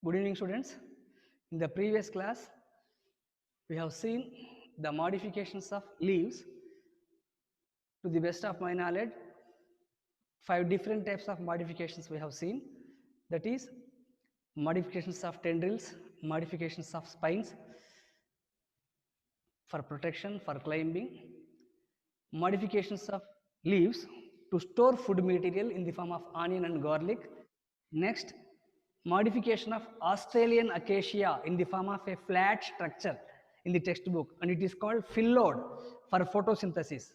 Good evening, students. In the previous class, we have seen the modifications of leaves. To the best of my knowledge, 5 different types of modifications we have seen. That is, modifications of tendrils, modifications of spines for protection, for climbing, modifications of leaves to store food material in the form of onion and garlic. Next, modification of Australian acacia in the form of a flat structure in the textbook, and it is called phyllodes for photosynthesis.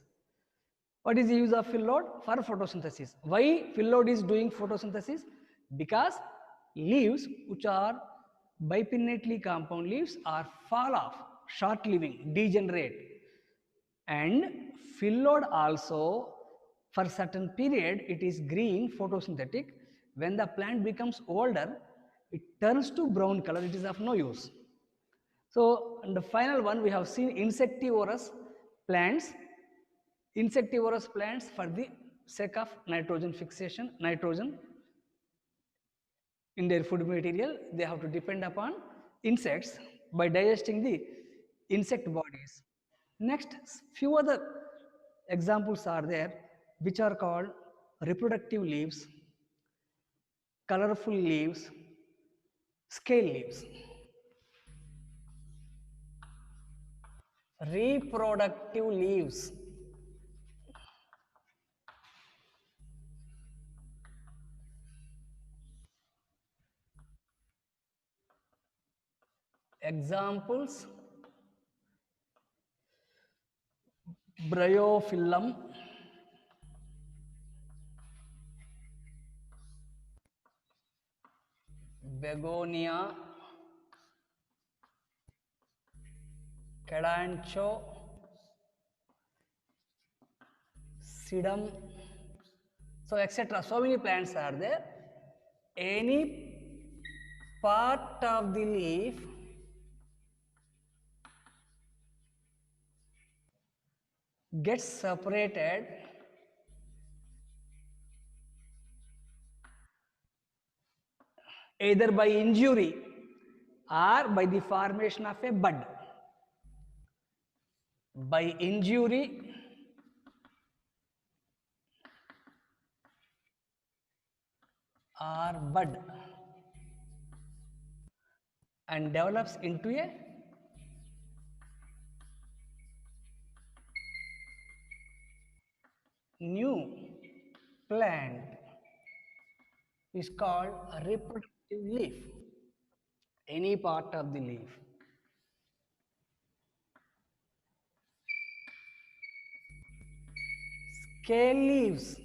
What is the use of phyllodes? For photosynthesis. Why phyllodes is doing photosynthesis? Because leaves which are bipinnately compound leaves are fall off, short living, degenerate, and phyllodes also for certain period it is green photosynthetic. When the plant becomes older, it turns to brown color, it is of no use. So, and the final one we have seen insectivorous plants. Insectivorous plants for the sake of nitrogen fixation, nitrogen in their food material, they have to depend upon insects by digesting the insect bodies. Next, few other examples are there which are called reproductive leaves, colorful leaves, scale leaves. Reproductive leaves. Examples: Bryophyllum, Begonia, Kalanchoe, Sedum, so etc. So many plants are there. Any part of the leaf gets separated either by injury or by the formation of a bud. By injury or bud, and develops into a new plant is called a reproductive leaf. Any part of the leaf. Scale leaves.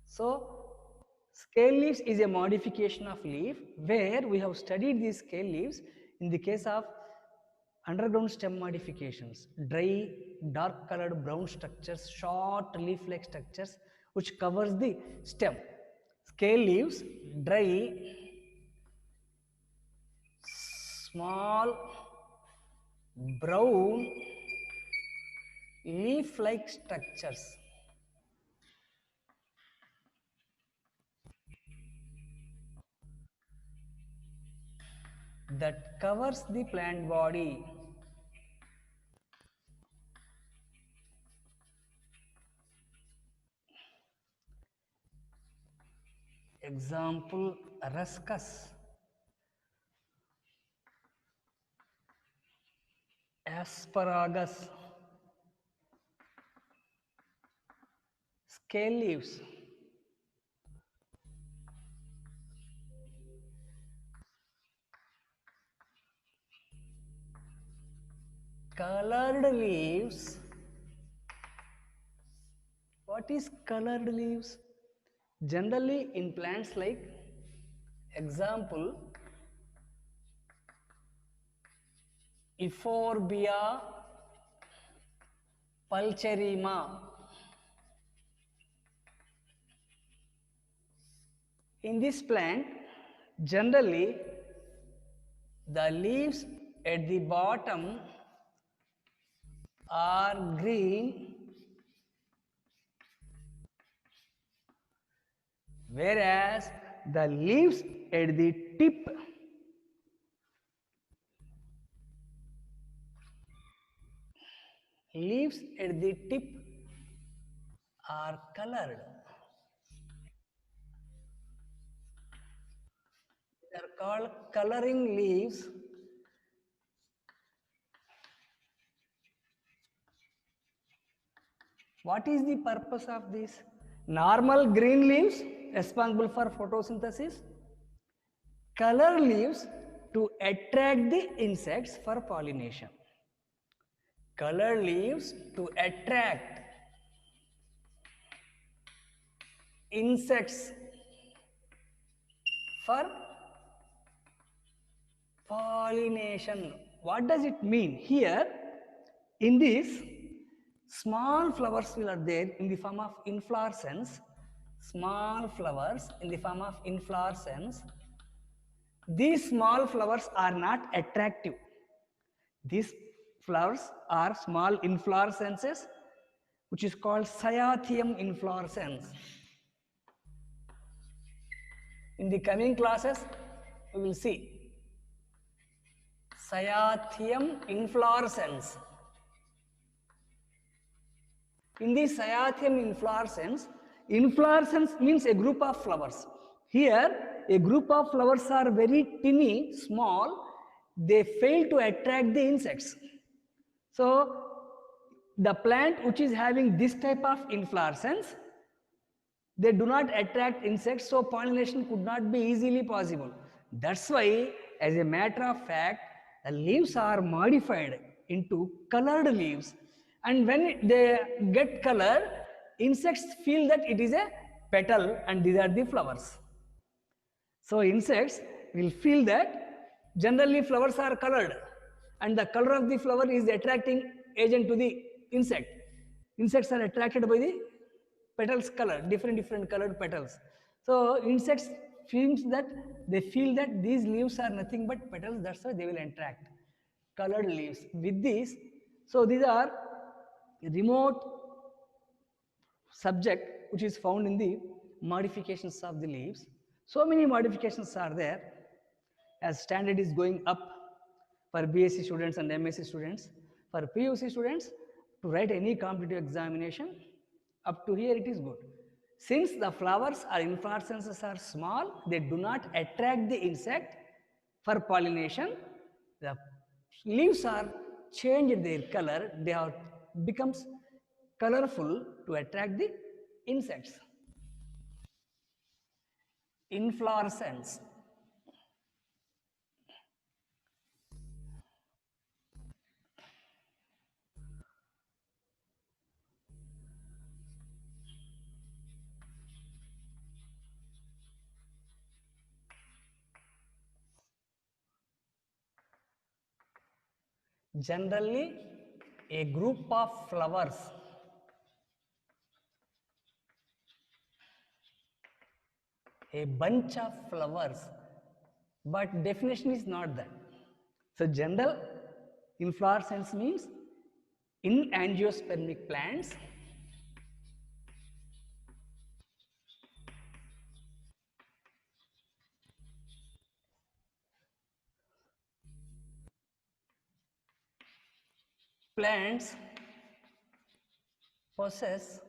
So, scale leaves is a modification of leaf where we have studied these scale leaves in the case of underground stem modifications, dry, dark colored brown structures, short leaf-like structures which covers the stem. Scale leaves, dry, small, brown, leaf-like structures. That covers the plant body. Example, Ruscus, asparagus, scale leaves. Colored leaves. What is colored leaves? Generally in plants like, example, Euphorbia pulcherrima. In this plant, generally the leaves at the bottom are green, whereas the leaves at the tip are colored. They are called coloring leaves. What is the purpose of this? Normal green leaves responsible for photosynthesis. Color leaves to attract the insects for pollination. Color leaves to attract insects for pollination. What does it mean? Here, in this, small flowers will are there in the form of inflorescence. Small flowers in the form of inflorescence. These small flowers are not attractive. These flowers are small inflorescences, which is called cyathium inflorescence. In the coming classes, we will see cyathium inflorescence. In the cyathium inflorescence, inflorescence means a group of flowers. Here, a group of flowers are very tiny, small. They fail to attract the insects. So, the plant which is having this type of inflorescence, they do not attract insects, so pollination could not be easily possible. That's why, as a matter of fact, the leaves are modified into colored leaves. And when they get color, insects feel that it is a petal and these are the flowers. So insects will feel that generally flowers are colored and the color of the flower is the attracting agent to the insect. Insects are attracted by the petals color, different colored petals. So insects feel that these leaves are nothing but petals, that's why they will attract colored leaves. With this, so these are remote subject which is found in the modifications of the leaves. So many modifications are there as standard is going up for BSc students and MSc students. For PUC students, to write any competitive examination, up to here it is good. Since the flowers or inflorescences are small, they do not attract the insect for pollination. The leaves are changed their color, they are becomes colorful to attract the insects. Inflorescence. Generally, a group of flowers a bunch of flowers, but definition is not that. So general inflorescence means in angiospermic plants possess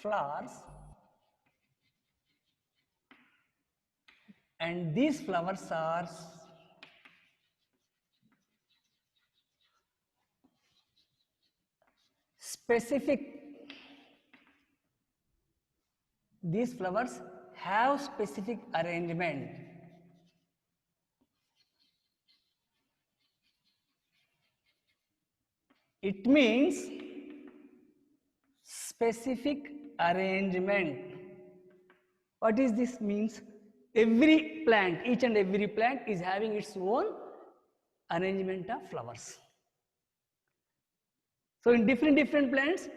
flowers and these flowers are specific. These flowers have specific arrangement. It means specific arrangement. What is this means? Every plant, each and every plant is having its own arrangement of flowers. So in different plants,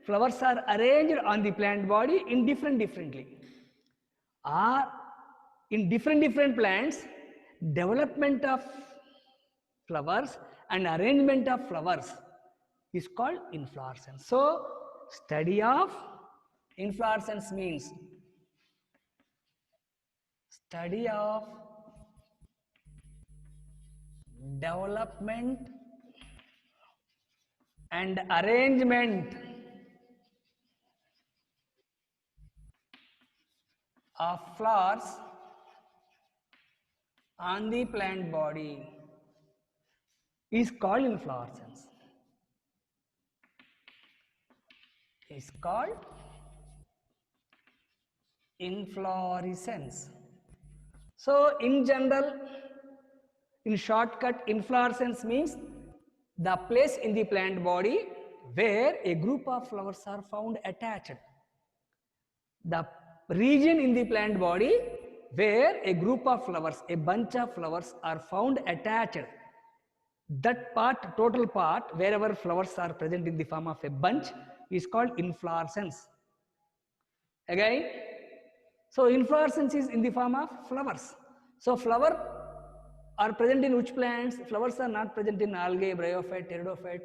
flowers are arranged on the plant body in differently. Or in different plants, development of flowers and arrangement of flowers is called inflorescence. So study of inflorescence means Study of development and arrangement of flowers on the plant body is called inflorescence. Is called inflorescence. So in general, in shortcut, inflorescence means the place in the plant body where a group of flowers are found attached. The region in the plant body where a group of flowers, a bunch of flowers are found attached. That part, total part, wherever flowers are present in the form of a bunch is called inflorescence. Again, so inflorescence is in the form of flowers. So flower are present in which plants? Flowers are not present in algae, bryophyte, pteridophyte.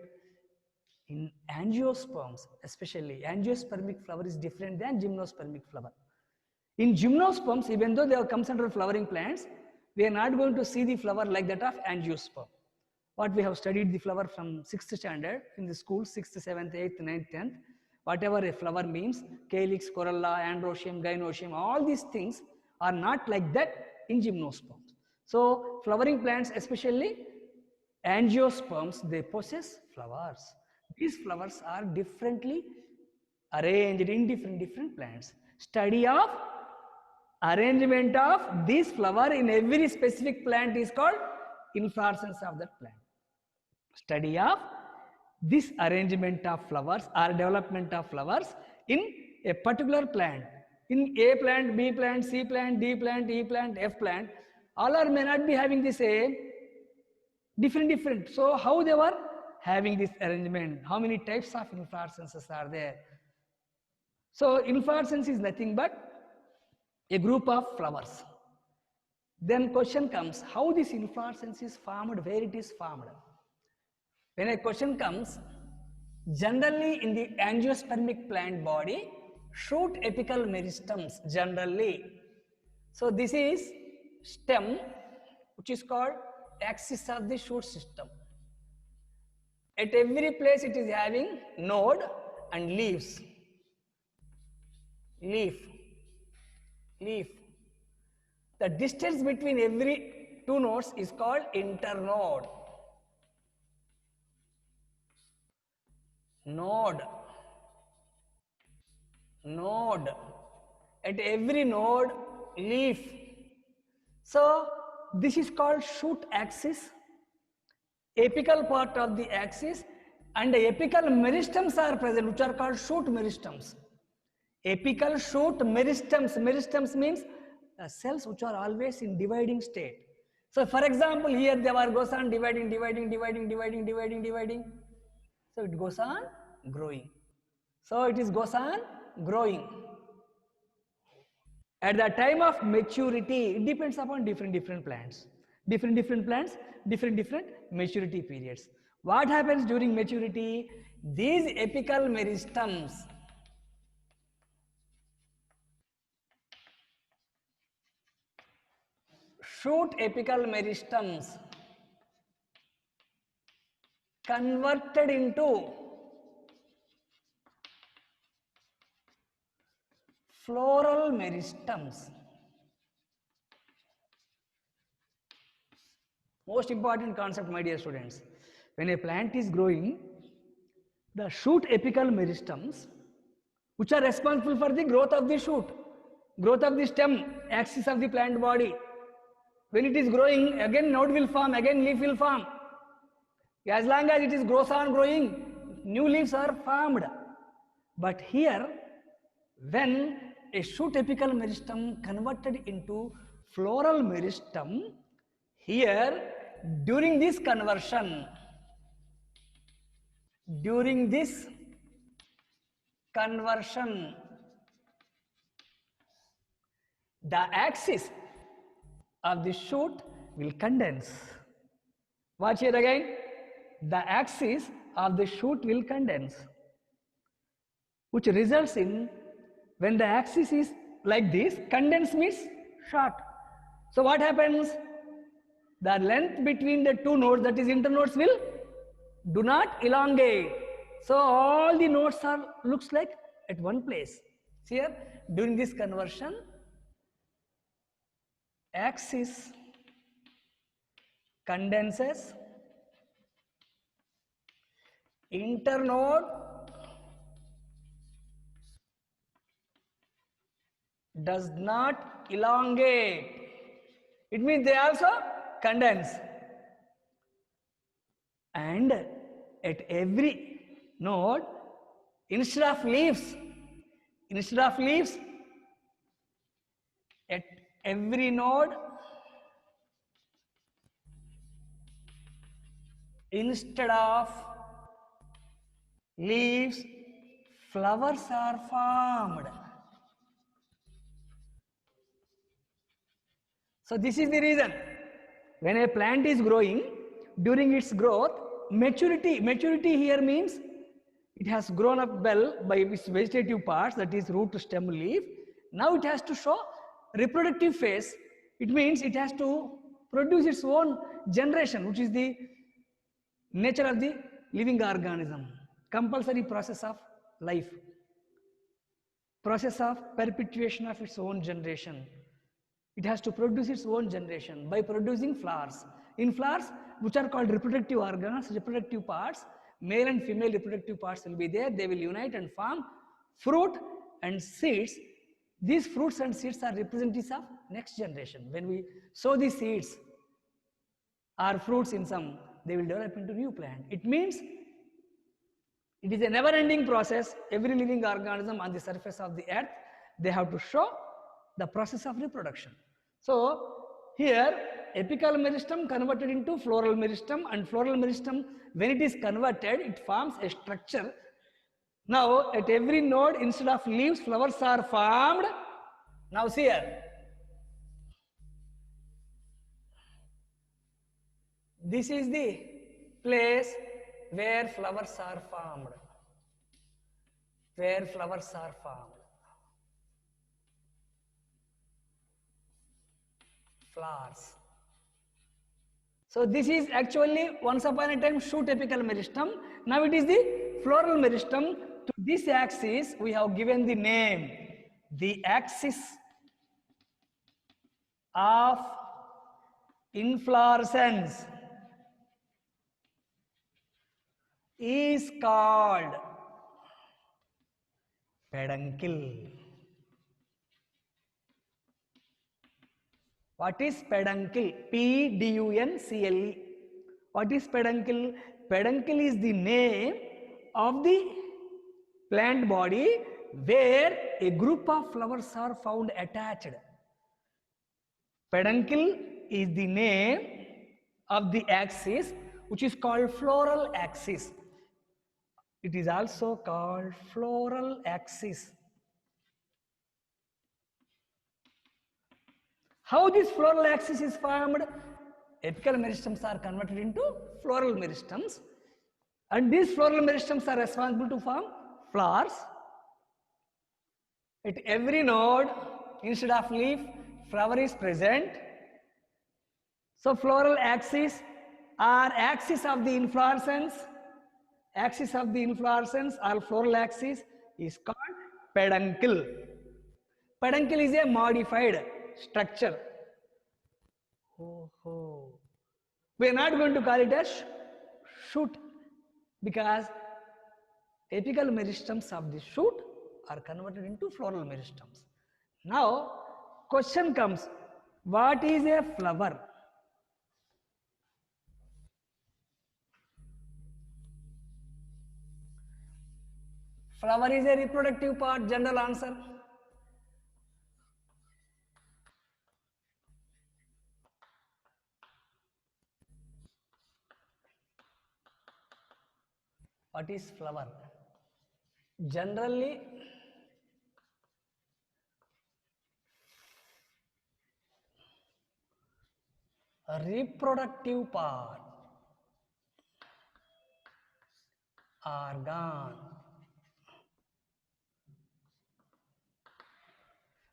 In angiosperms, especially, angiospermic flower is different than gymnospermic flower. In gymnosperms, even though they comes under flowering plants, we are not going to see the flower like that of angiosperm. What we have studied the flower from 6th standard in the school, 6th, 7th, 8th, 9th, 10th, whatever a flower means, calyx, corolla, androecium, gynoecium, all these things are not like that in gymnosperms. So flowering plants, especially angiosperms, they possess flowers. These flowers are differently arranged in different plants. Study of arrangement of this flower in every specific plant is called inflorescence of that plant. Study of this arrangement of flowers or development of flowers in a particular plant. In A plant, B plant, C plant, D plant, E plant, F plant, all are may not be having the same, different. So how they were having this arrangement? How many types of inflorescences are there? So inflorescence is nothing but a group of flowers. Then question comes, how this inflorescence is formed, where it is formed? When a question comes, generally in the angiospermic plant body, shoot apical meristems generally. So this is stem, which is called axis of the shoot system. At every place it is having node and leaves. Leaf. The distance between every two nodes is called internode. Node. At every node, leaf. So this is called shoot axis, apical part of the axis, and apical meristems are present, which are called shoot meristems. Apical shoot meristems. Meristems means cells which are always in dividing state. So for example, here they are goes on dividing. So it goes on growing. So it is goes on growing. At the time of maturity, it depends upon different plants. Different plants, different maturity periods. What happens during maturity? These apical meristems shoot apical meristems converted into floral meristems. Most important concept, my dear students. When a plant is growing, the shoot apical meristems, which are responsible for the growth of the shoot, growth of the stem, axis of the plant body. When it is growing, again node will form, again leaf will form. As long as it is grows on growing, new leaves are formed. But here, when a shoot apical meristem converted into floral meristem, here during this conversion, the axis of the shoot will condense. Watch here again. The axis of the shoot will condense, which results in, when the axis is like this, condense means short. So what happens? The length between the two nodes, that is internodes, will do not elongate. So all the nodes are looks like at one place. See here, during this conversion, axis condenses, internode does not elongate. It means they also condense. And at every node, instead of leaves, at every node, instead of leaves, flowers are formed. So this is the reason. When a plant is growing, during its growth, maturity here means it has grown up well by its vegetative parts, that is root, stem, leaf. Now it has to show reproductive phase. It means it has to produce its own generation, which is the nature of the living organism. Compulsory process of life. Process of perpetuation of its own generation. It has to produce its own generation by producing flowers. In flowers, which are called reproductive organs, reproductive parts, male and female reproductive parts will be there. They will unite and form fruit and seeds. These fruits and seeds are representatives of next generation. When we sow these seeds or fruits in some, they will develop into new plant. It means it is a never-ending process. Every living organism on the surface of the earth, they have to show the process of reproduction. So here apical meristem converted into floral meristem, and floral meristem, when it is converted, it forms a structure. Now at every node, instead of leaves, flowers are formed. Now see here, this is the place where flowers are formed. Where flowers are formed. Flowers. So this is actually once upon a time shoot apical meristem. Now it is the floral meristem. To this axis we have given the name, the axis of inflorescence is called peduncle. What is peduncle? P-D-U-N-C-L-E. What is peduncle? Peduncle is the name of the plant body where a group of flowers are found attached. Peduncle is the name of the axis which is called floral axis. It is also called floral axis. How this floral axis is formed? Apical meristems are converted into floral meristems, and these floral meristems are responsible to form flowers. At every node, instead of leaf, flower is present. So floral axis or axis of the inflorescence, or floral axis is called peduncle. Peduncle is a modified structure. We are not going to call it as shoot because apical meristems of the shoot are converted into floral meristems. Now question comes, what is a flower? Flower is a reproductive part, general answer. What is flower? Generally, a reproductive part, organ.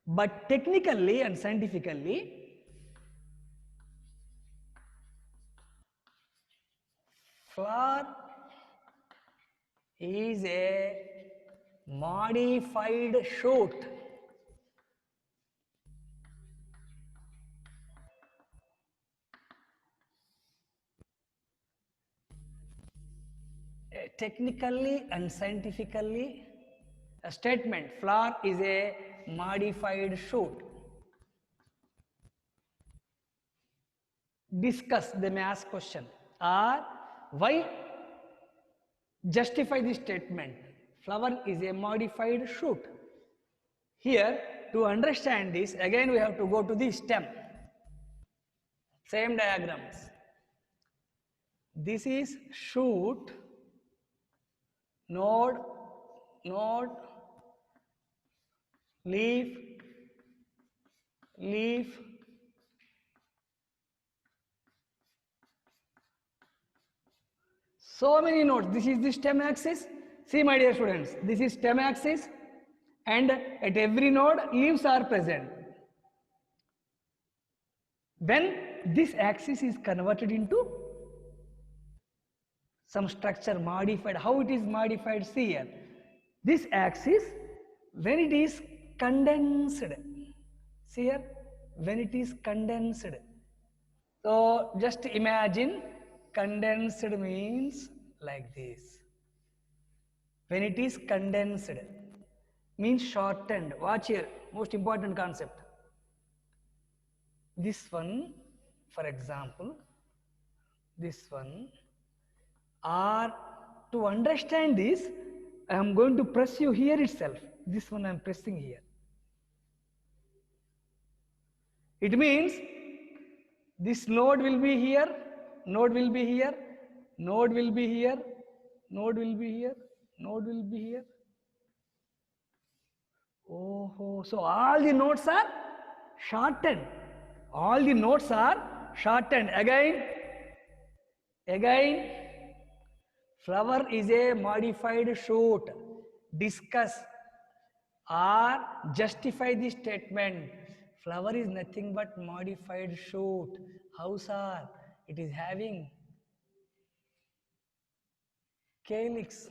But technically and scientifically, flower is a modified shoot. Technically and scientifically, a statement flower is a modified shoot. Discuss, they may ask question, or why justify this statement flower is a modified shoot. Here, to understand this, again we have to go to the stem. Same diagrams. This is shoot, node, node, leaf, leaf, so many nodes. This is the stem axis. See, my dear students, this is stem axis, and at every node leaves are present. When this axis is converted into some structure, modified, how it is modified, see here. This axis, when it is condensed, see here, when it is condensed. So just imagine condensed means like this. When it is condensed means shortened. Watch here, most important concept. This one, for example, this one, or to understand this, I am going to press you here itself. This one I am pressing here. It means this node will be here, node will be here, node will be here, node will be here, node will be here. Oh, so all the nodes are shortened. All the nodes are shortened. Again, flower is a modified shoot. Discuss or justify the statement. Flower is nothing but modified shoot. How, sir? It is having calyx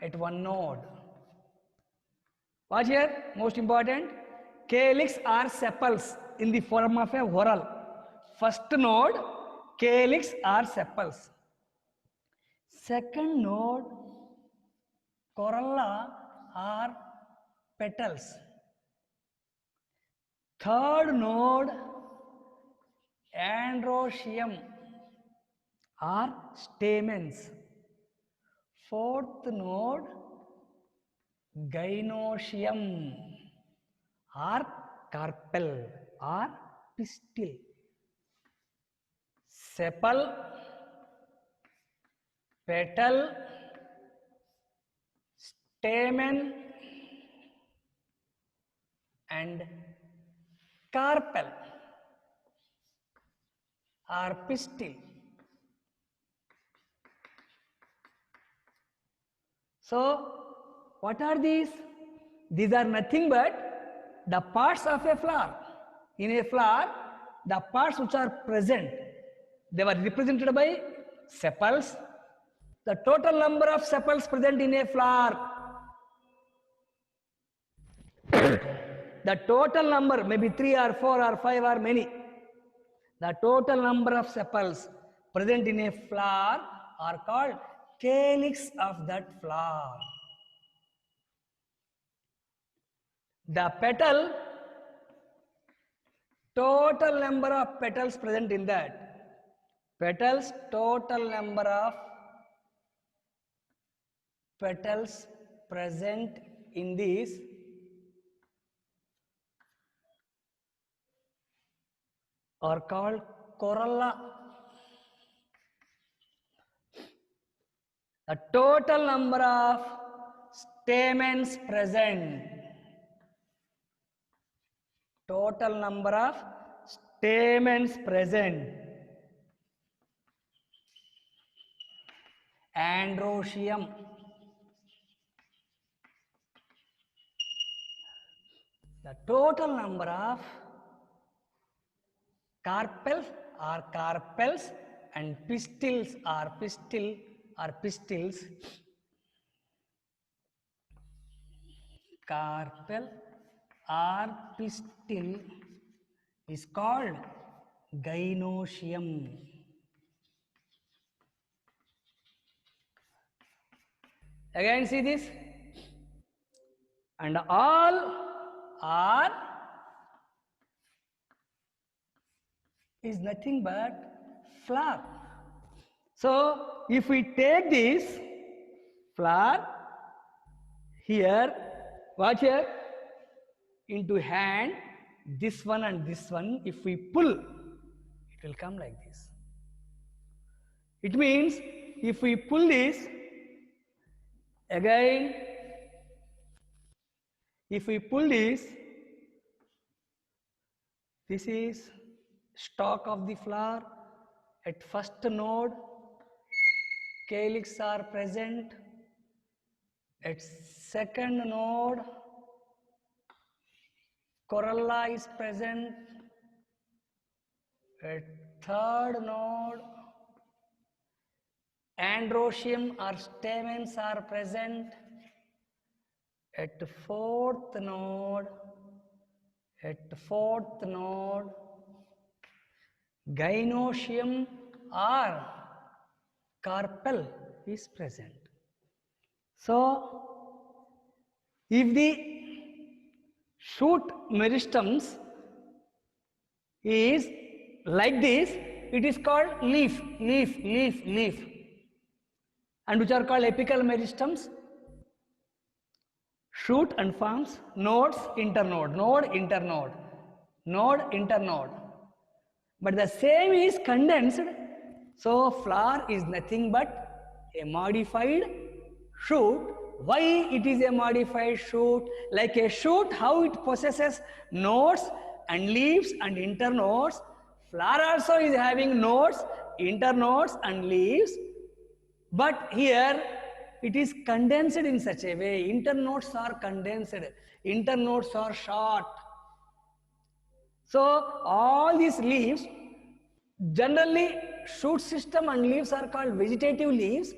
at one node. Watch here, most important. Calyx are sepals in the form of a whorl. First node, calyx are sepals. Second node, corolla are petals. Third node, androecium are stamens. Fourth node, gynoecium are carpel or pistil. Sepal, petal, stamen and carpel or pistil. So, what are these? These are nothing but the parts of a flower. In a flower, the parts which are present, they were represented by sepals. The total number of sepals present in a flower, the total number, maybe 3 or 4 or 5 or many, the total number of sepals present in a flower are called calyx of that flower. The petal, total number of petals present in that. Petals, total number of petals present in this are called corolla. The total number of stamens present, total number of stamens present, androecium. The total number of carpels or carpels and pistils or pistils, carpel or pistil is called gynoecium. Again see this, and all are is nothing but flower. So if we take this flower here, watch here, into hand, this one and this one, if we pull, it will come like this. It means if we pull this, again, if we pull this is stalk of the flower. At first node, calyx are present. At second node, corolla is present. At third node, androecium or stamens are present. At fourth node, gynoecium or carpel is present. So, if the shoot meristums is like this, it is called leaf, and which are called apical meristums. Shoot and forms nodes, internode, node, internode, node, internode. But the same is condensed. So flower is nothing but a modified shoot. Why it is a modified shoot? Like a shoot, how it possesses nodes and leaves and internodes, flower also is having nodes, internodes and leaves. But here it is condensed in such a way. Internodes are condensed, internodes are short. So all these leaves, generally shoot system and leaves are called vegetative leaves.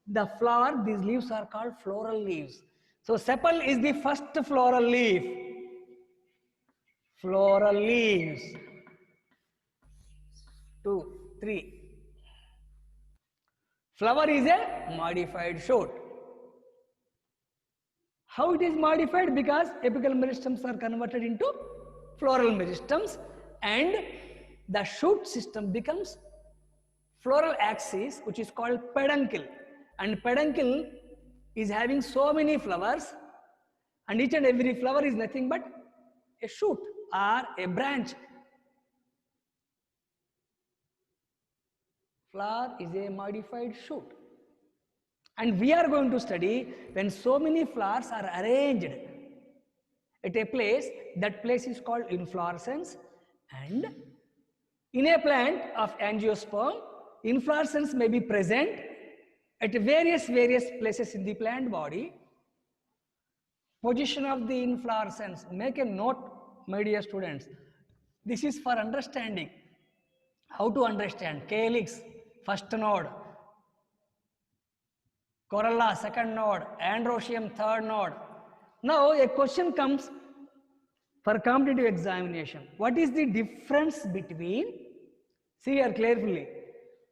The flower, these leaves are called floral leaves. So sepal is the first floral leaf. Floral leaves. 2, 3. Flower is a modified shoot. How it is modified? Because apical meristums are converted into floral meristums and the shoot system becomes floral axis, which is called peduncle. And peduncle is having so many flowers, and each and every flower is nothing but a shoot or a branch. Flower is a modified shoot. And we are going to study when so many flowers are arranged at a place, that place is called inflorescence. And in a plant of angiosperm, inflorescence may be present at various places in the plant body. Position of the inflorescence, make a note, my dear students. This is for understanding. How to understand? Calyx, first node. Corolla, second node. Androecium, third node. Now a question comes for competitive examination. What is the difference between, see here carefully,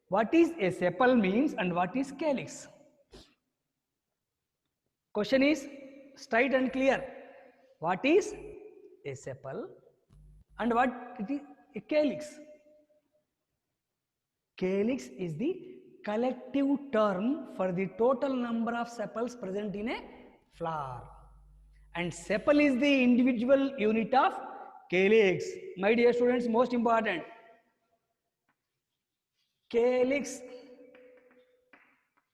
what is a sepal means and what is calyx? Question is straight and clear. What is a sepal and what it is a calyx? Calyx is the collective term for the total number of sepals present in a flower. And sepal is the individual unit of calyx. My dear students, most important. Calyx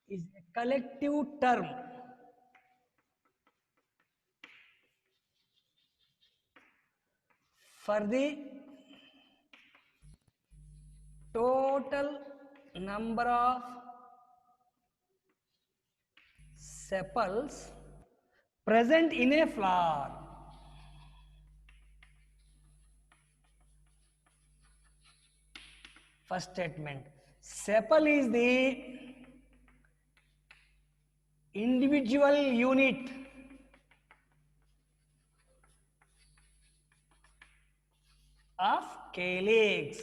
is a collective term for the total number of sepals present in a flower. First statement. Sepal is the individual unit of calyx.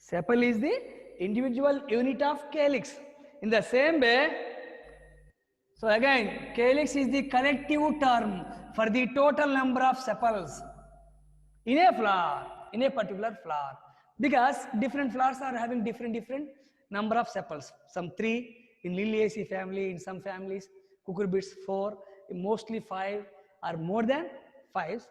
Sepal is the individual unit of calyx. In the same way, so again, calyx is the collective term for the total number of sepals in a flower, in a particular flower, because different flowers are having different number of sepals. Some 3 in Liliaceae family, in some families, cucurbits 4, mostly 5 or more than 5.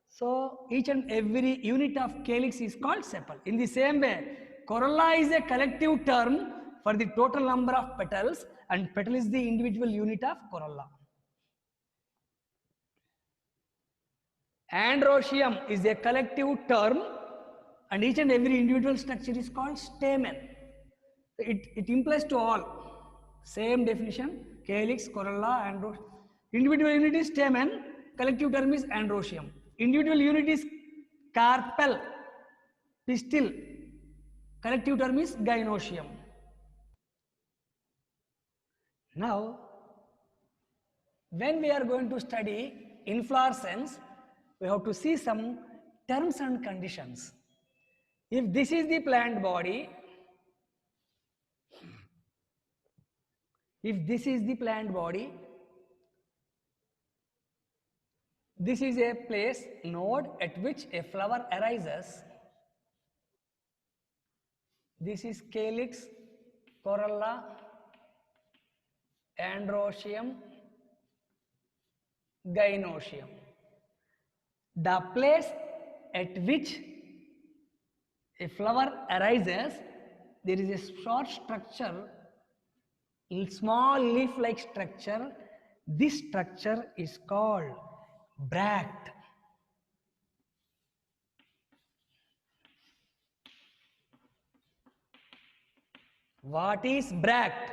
So each and every unit of calyx is called sepal. In the same way, corolla is a collective term for the total number of petals, and petal is the individual unit of corolla. Androecium is a collective term, and each and every individual structure is called stamen. It implies to all. Same definition, calyx, corolla, androecium. Individual unit is stamen, collective term is androecium. Individual unit is carpel, pistil, collective term is gynoecium. Now, when we are going to study inflorescence, we have to see some terms and conditions. If this is the plant body, this is a place, node at which a flower arises. This is calyx, corolla, androecium, gynoecium. The place at which a flower arises, there is a short structure, small leaf-like structure. This structure is called bract. What is bract?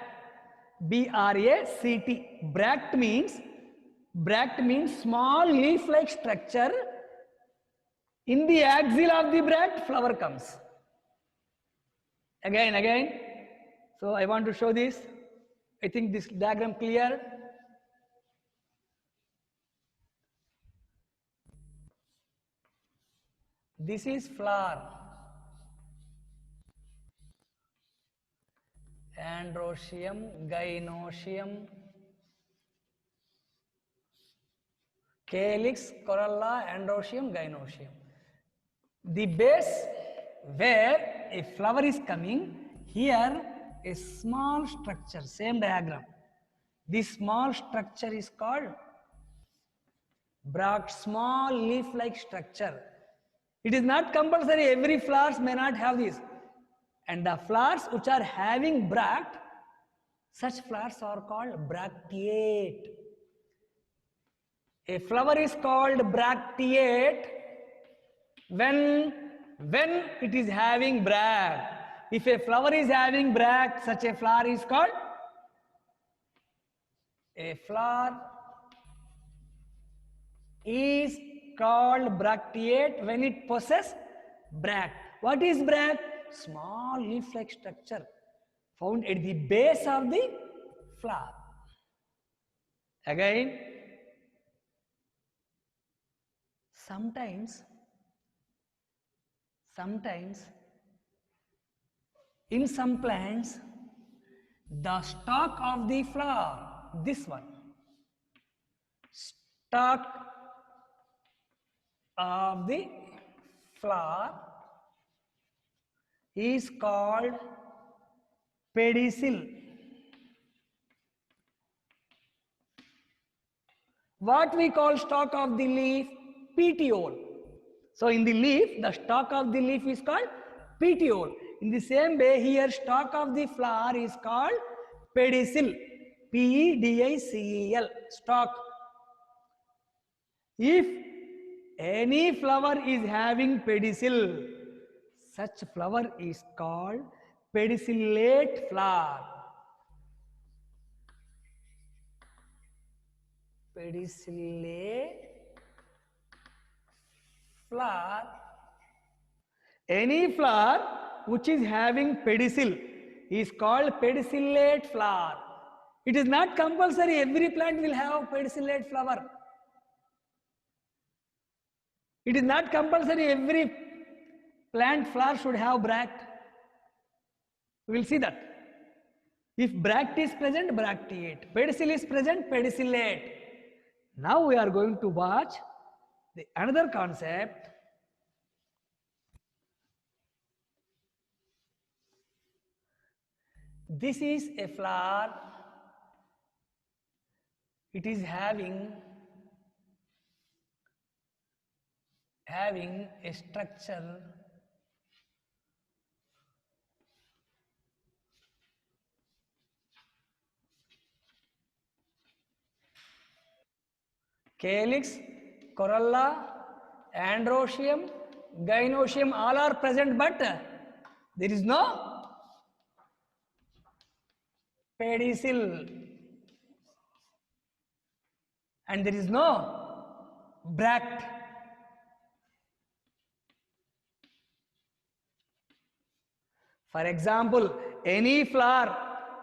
B-R-A-C-T. Bract means small leaf-like structure. In the axil of the bract, flower comes. Again. So I want to show this. I think this diagram clear. This is flower. Androecium, gynoecium, calyx, corolla, androecium, gynoecium. The base where a flower is coming, here a small structure, same diagram. This small structure is called bract, small leaf-like structure. It is not compulsory, every flowers may not have this. And the flowers which are having bract, such flowers are called bracteate. A flower is called bracteate when it is having bract. If a flower is having bract, such a flower is called bracteate when it possesses bract. What is bract? Small leaf-like structure found at the base of the flower. Again, sometimes in some plants, the stalk of the flower, this one, stalk of the flower is called pedicel. What we call stalk of the leaf? Petiole. So in the leaf, the stalk of the leaf is called petiole. In the same way, here stalk of the flower is called pedicel. P-E-D-I-C-E-L. Stalk. If any flower is having pedicel, such flower is called pedicellate flower. Pedicellate flower. Any flower which is having pedicel is called pedicellate flower. It is not compulsory every plant will have pedicellate flower. It is not compulsory every plant flower should have bract. We will see that. If bract is present, bracteate. Pedicel is present, pedicellate. Now we are going to watch the another concept. This is a flower. It is having a structure calyx, corolla, androecium, gynoecium all are present, but there is no pedicel and there is no bract. For example, any flower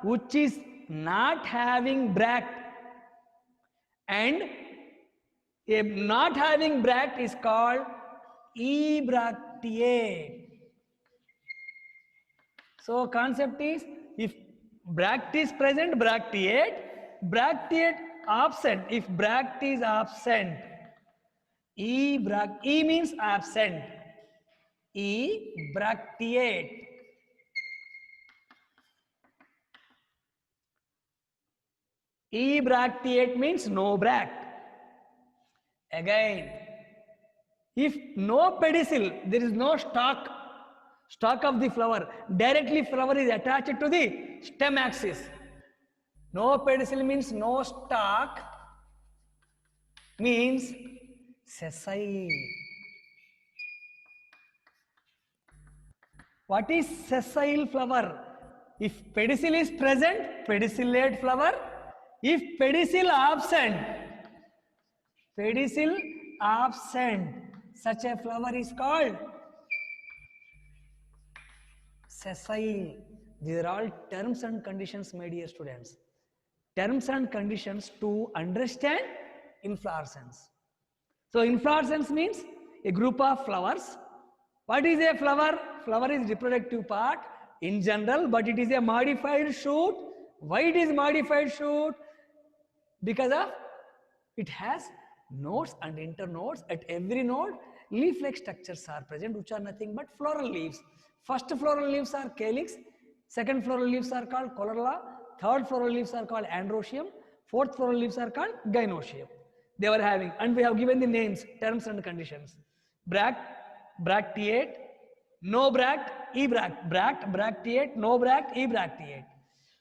which is not having bract and a not having bract is called ebracteate. So concept is, if bract is present, bracteate, bracteate absent. If bract is absent, E means absent, ebracteate. Ebracteate means no bract. Again, if no pedicel, there is no stalk of the flower, directly flower is attached to the stem axis. No pedicel means no stalk, means sessile. What is sessile flower? If pedicel is present, pedicellate flower. If pedicel absent, such a flower is called sessile. These are all terms and conditions, my dear students. Terms and conditions to understand inflorescence. So inflorescence means a group of flowers. What is a flower? Flower is reproductive part in general, but it is a modified shoot. Why it is modified shoot? Because of it has nodes and internodes. At every node, leaf-like structures are present, which are nothing but floral leaves. First floral leaves are calyx, second floral leaves are called corolla, third floral leaves are called androecium, fourth floral leaves are called gynoecium. They were having, and we have given the names, terms and conditions. Bract, bracteate, no bract, ebract, bract, bracteate, no bract, ebracteate.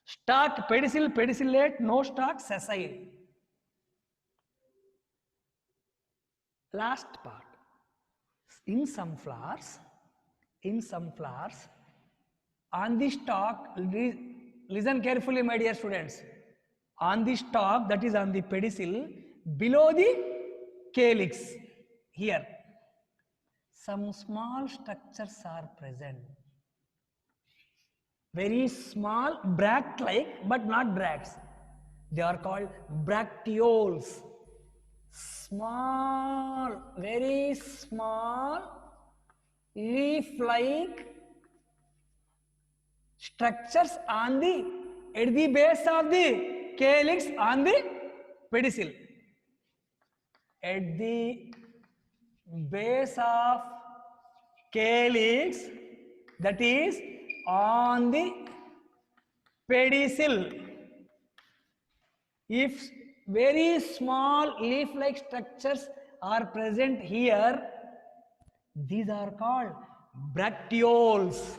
Stalk, pedicel, pedicellate, no stalk, sessile. Last part. In some flowers, on the stalk, listen carefully, my dear students. On the stalk, that is on the pedicel, below the calyx, here, some small structures are present. Very small, bract-like, but not bracts. They are called bracteoles. Small, very small, leaf-like structures at the base of the calyx on the pedicel. At the base of calyx, that is on the pedicel. If very small leaf-like structures are present here, these are called bracteoles.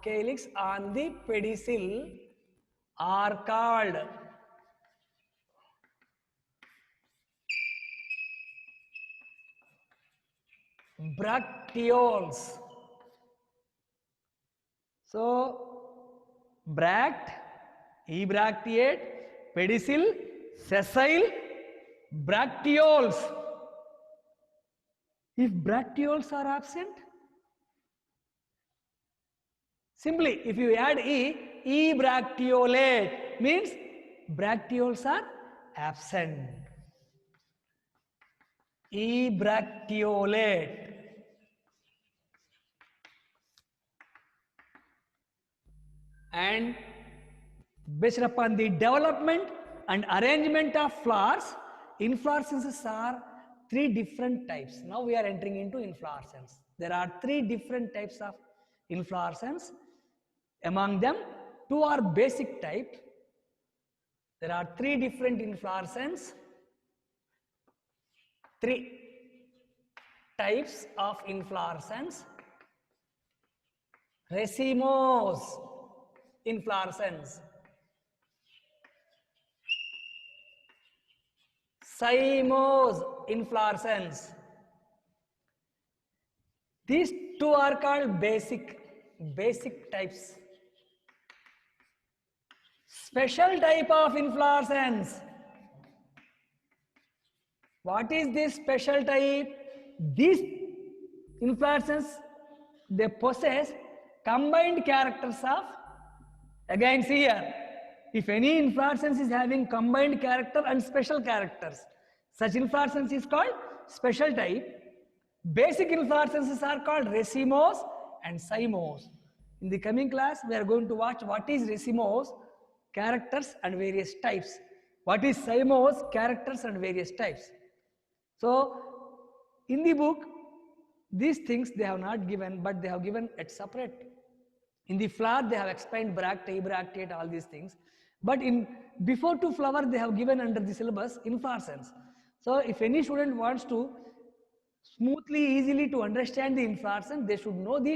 Calyx on the pedicel are called bracteoles. So, bract, ebracteate, pedicel, sessile, bracteoles. If bracteoles are absent, simply if you add E bracteolate means bracteoles are absent. E bracteolate. And based upon the development and arrangement of flowers, inflorescences are three different types. Now we are entering into inflorescence. There are three different types of inflorescence. Among them, two are basic type. There are three different inflorescence. Three types of inflorescence. Racemose inflorescence, cymose inflorescence. These two are called basic types. Special type of inflorescence. What is this special type? These inflorescence, they possess combined characters of, again see here, if any inflorescence is having combined character and special characters, such inflorescence is called special type. Basic inflorescences are called racemose and cymose. In the coming class, we are going to watch what is racemose, characters and various types. What is cymose, characters and various types. So, in the book, these things they have not given, but they have given at separate. In the flower, they have explained bracte, bracteate, all these things. But in before to flower, they have given under the syllabus inflorescence. So, if any student wants to smoothly, easily to understand the inflorescence, they should know these